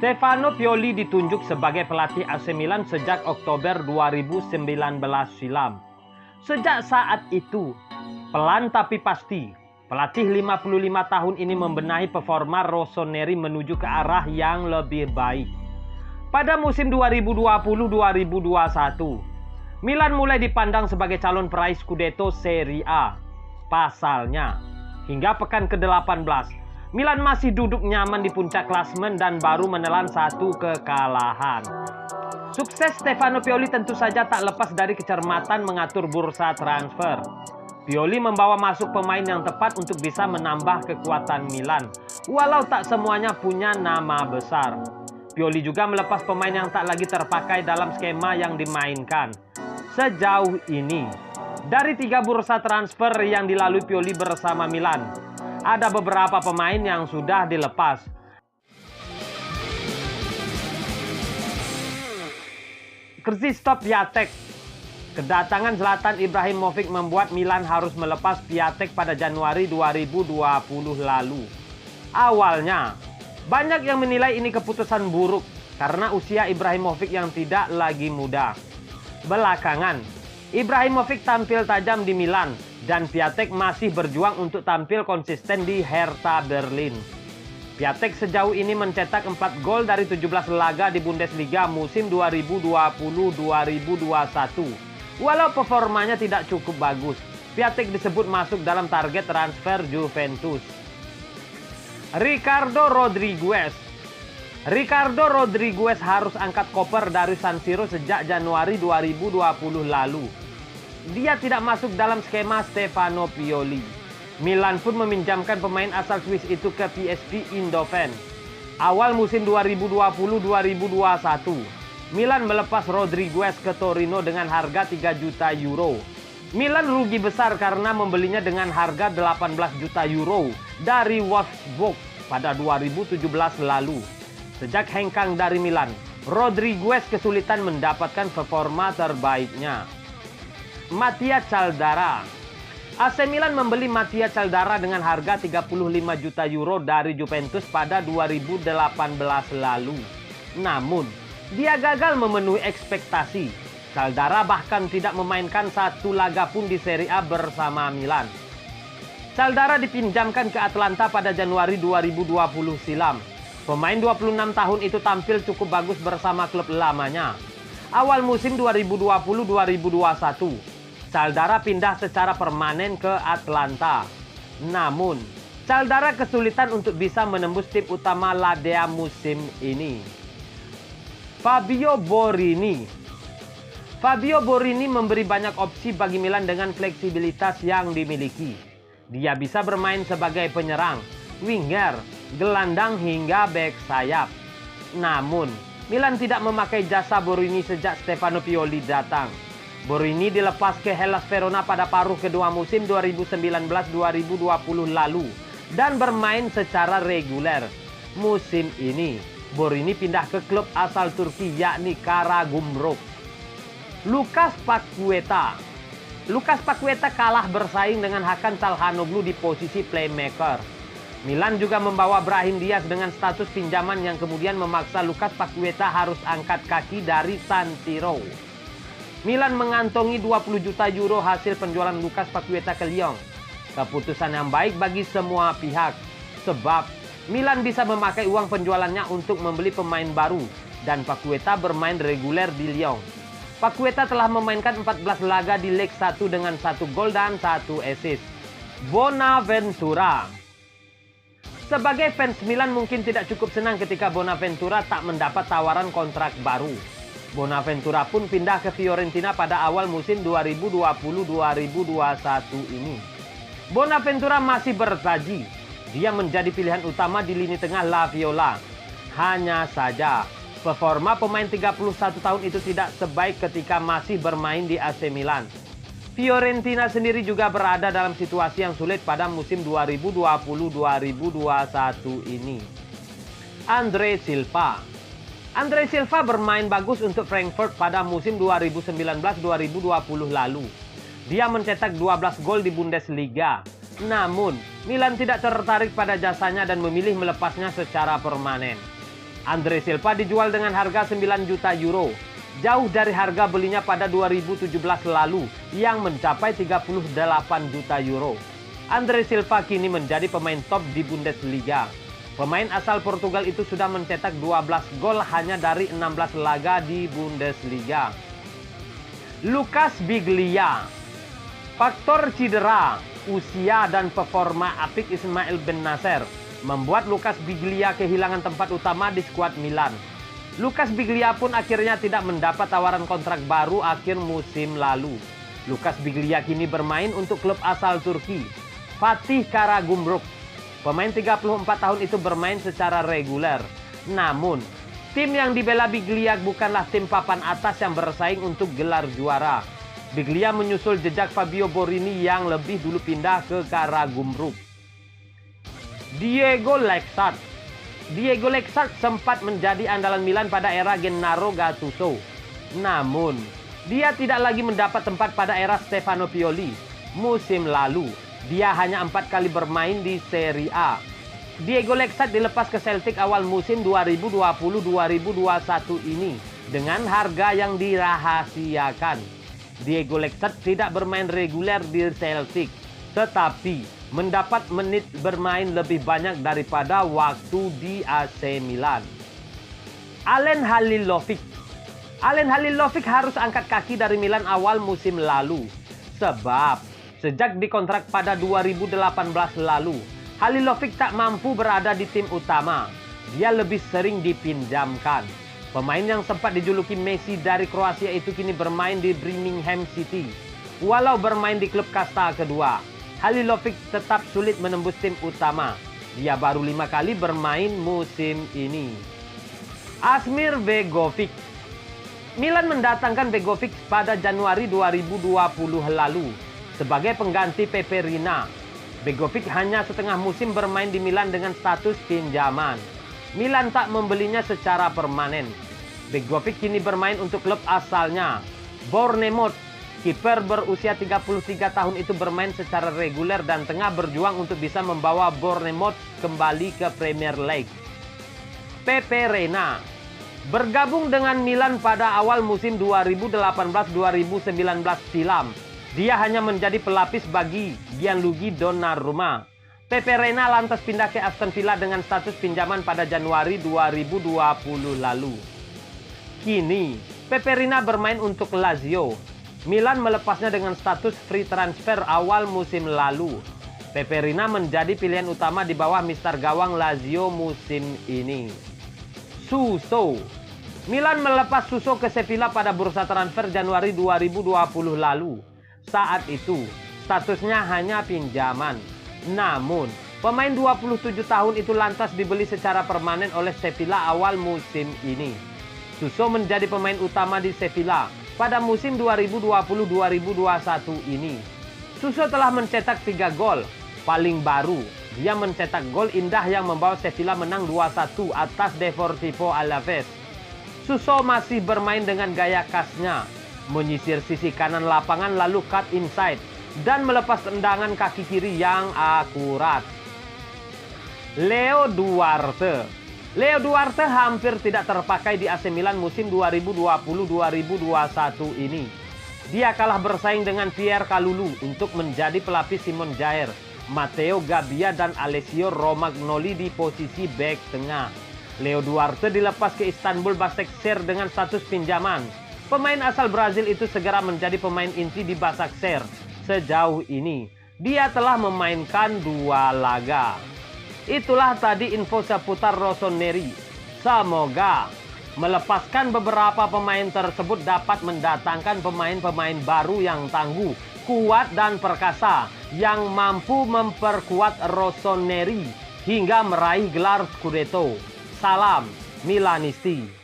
Stefano Pioli ditunjuk sebagai pelatih AC Milan sejak Oktober 2019 silam. Sejak saat itu, pelan tapi pasti, pelatih 55 tahun ini membenahi performa rossoneri menuju ke arah yang lebih baik. Pada musim 2020-2021, Milan mulai dipandang sebagai calon peraih Scudetto Serie A. Pasalnya, hingga pekan ke-18, Milan masih duduk nyaman di puncak klasemen dan baru menelan 1 kekalahan. Sukses Stefano Pioli tentu saja tak lepas dari kecermatan mengatur bursa transfer. Pioli membawa masuk pemain yang tepat untuk bisa menambah kekuatan Milan, walau tak semuanya punya nama besar. Pioli juga melepas pemain yang tak lagi terpakai dalam skema yang dimainkan. Sejauh ini, dari 3 bursa transfer yang dilalui Pioli bersama Milan, ada beberapa pemain yang sudah dilepas. Krzysztof Piatek. Kedatangan Zlatan Ibrahimovic membuat Milan harus melepas Piatek pada Januari 2020 lalu. Awalnya, banyak yang menilai ini keputusan buruk karena usia Ibrahimovic yang tidak lagi muda. Belakangan, Ibrahimovic tampil tajam di Milan dan Piatek masih berjuang untuk tampil konsisten di Hertha Berlin. Piatek sejauh ini mencetak 4 gol dari 17 laga di Bundesliga musim 2020-2021. Walau performanya tidak cukup bagus, Piatek disebut masuk dalam target transfer Juventus. Ricardo Rodriguez. Ricardo Rodriguez harus angkat koper dari San Siro sejak Januari 2020 lalu. Dia tidak masuk dalam skema Stefano Pioli. Milan pun meminjamkan pemain asal Swiss itu ke PSV Eindhoven. Awal musim 2020-2021, Milan melepas Rodriguez ke Torino dengan harga 3 juta euro. Milan rugi besar karena membelinya dengan harga 18 juta euro dari Wolfsburg pada 2017 lalu. Sejak hengkang dari Milan, Rodriguez kesulitan mendapatkan performa terbaiknya. Mattia Caldara. AC Milan membeli Mattia Caldara dengan harga 35 juta euro dari Juventus pada 2018 lalu. Namun, dia gagal memenuhi ekspektasi. Caldara bahkan tidak memainkan 1 laga pun di Serie A bersama Milan. Caldara dipinjamkan ke Atlanta pada Januari 2020 silam. Pemain 26 tahun itu tampil cukup bagus bersama klub lamanya. Awal musim 2020-2021, Caldara pindah secara permanen ke Atlanta. Namun, Caldara kesulitan untuk bisa menembus tim utama Ladea musim ini. Fabio Borini. Fabio Borini memberi banyak opsi bagi Milan dengan fleksibilitas yang dimiliki. Dia bisa bermain sebagai penyerang, winger, gelandang hingga bek sayap. Namun, Milan tidak memakai jasa Borini sejak Stefano Pioli datang. Borini dilepas ke Hellas Verona pada paruh kedua musim 2019-2020 lalu dan bermain secara reguler. Musim ini, Borini pindah ke klub asal Turki yakni Karagümrük. Lucas Paqueta. Lucas Paqueta kalah bersaing dengan Hakan Çalhanoğlu di posisi playmaker. Milan juga membawa Brahim Diaz dengan status pinjaman yang kemudian memaksa Lucas Paqueta harus angkat kaki dari San Siro. Milan mengantongi 20 juta euro hasil penjualan Lucas Paqueta ke Lyon. Keputusan yang baik bagi semua pihak, sebab Milan bisa memakai uang penjualannya untuk membeli pemain baru dan Paqueta bermain reguler di Lyon. Paqueta telah memainkan 14 laga di Ligue 1 dengan 1 gol dan 1 assist. Bonaventura. Sebagai fans Milan mungkin tidak cukup senang ketika Bonaventura tak mendapat tawaran kontrak baru. Bonaventura pun pindah ke Fiorentina pada awal musim 2020-2021 ini. Bonaventura masih bertaji. Dia menjadi pilihan utama di lini tengah La Viola. Hanya saja, performa pemain 31 tahun itu tidak sebaik ketika masih bermain di AC Milan. Fiorentina sendiri juga berada dalam situasi yang sulit pada musim 2020-2021 ini. Andre Silva. Andre Silva bermain bagus untuk Frankfurt pada musim 2019-2020 lalu. Dia mencetak 12 gol di Bundesliga. Namun, Milan tidak tertarik pada jasanya dan memilih melepasnya secara permanen. Andre Silva dijual dengan harga 9 juta euro, jauh dari harga belinya pada 2017 lalu yang mencapai 38 juta euro. Andre Silva kini menjadi pemain top di Bundesliga. Pemain asal Portugal itu sudah mencetak 12 gol hanya dari 16 laga di Bundesliga. Lucas Biglia. Faktor cedera, usia dan performa apik Ismail Bennacer membuat Lucas Biglia kehilangan tempat utama di skuad Milan. Lucas Biglia pun akhirnya tidak mendapat tawaran kontrak baru akhir musim lalu. Lucas Biglia kini bermain untuk klub asal Turki, Fatih Karagümrük. Pemain 34 tahun itu bermain secara reguler. Namun, tim yang dibela Biglia bukanlah tim papan atas yang bersaing untuk gelar juara. Biglia menyusul jejak Fabio Borini yang lebih dulu pindah ke Karagümrük. Diego Lexart. Diego Lexart sempat menjadi andalan Milan pada era Gennaro Gattuso. Namun, dia tidak lagi mendapat tempat pada era Stefano Pioli. Musim lalu, dia hanya 4 kali bermain di Serie A. Diego Lexart dilepas ke Celtic awal musim 2020-2021 ini dengan harga yang dirahasiakan. Diego Lexart tidak bermain reguler di Celtic, tetapi mendapat menit bermain lebih banyak daripada waktu di AC Milan. Alen Halilovic. Alen Halilovic harus angkat kaki dari Milan awal musim lalu, sebab sejak dikontrak pada 2018 lalu, Halilovic tak mampu berada di tim utama. Dia lebih sering dipinjamkan. Pemain yang sempat dijuluki Messi dari Kroasia itu kini bermain di Birmingham City. Walau bermain di klub kasta kedua, Halilovic tetap sulit menembus tim utama. Dia baru 5 kali bermain musim ini. Asmir Begovic. Milan mendatangkan Begovic pada Januari 2020 lalu sebagai pengganti Pepe Reina. Begovic hanya setengah musim bermain di Milan dengan status pinjaman. Milan tak membelinya secara permanen. Begovic kini bermain untuk klub asalnya, Bournemouth. Kiper berusia 33 tahun itu bermain secara reguler dan tengah berjuang untuk bisa membawa Bournemouth kembali ke Premier League. Pepe Reina bergabung dengan Milan pada awal musim 2018-2019 silam. Dia hanya menjadi pelapis bagi Gianluigi Donnarumma. Pepe Reina lantas pindah ke Aston Villa dengan status pinjaman pada Januari 2020 lalu. Kini, Pepe Reina bermain untuk Lazio. Milan melepasnya dengan status free transfer awal musim lalu. Pepe Reina menjadi pilihan utama di bawah mister gawang Lazio musim ini. Suso. Milan melepas Suso ke Sevilla pada bursa transfer Januari 2020 lalu. Saat itu, statusnya hanya pinjaman. Namun, pemain 27 tahun itu lantas dibeli secara permanen oleh Sevilla awal musim ini. Suso menjadi pemain utama di Sevilla pada musim 2020-2021 ini. Suso telah mencetak 3 gol. Paling baru, dia mencetak gol indah yang membawa Sevilla menang 2-1 atas Deportivo Alaves. Suso masih bermain dengan gaya khasnya, menyisir sisi kanan lapangan lalu cut inside dan melepas tendangan kaki kiri yang akurat. Leo Duarte. Leo Duarte hampir tidak terpakai di AC Milan musim 2020-2021 ini. Dia kalah bersaing dengan Pierre Kalulu untuk menjadi pelapis Simon Jair, Matteo Gabbia dan Alessio Romagnoli di posisi bek tengah. Leo Duarte dilepas ke Istanbul Başakşehir dengan status pinjaman. Pemain asal Brazil itu segera menjadi pemain inti di Başakşehir. Sejauh ini, dia telah memainkan 2 laga. Itulah tadi info seputar Rossoneri. Semoga melepaskan beberapa pemain tersebut dapat mendatangkan pemain-pemain baru yang tangguh, kuat dan perkasa yang mampu memperkuat Rossoneri hingga meraih gelar Scudetto. Salam Milanisti.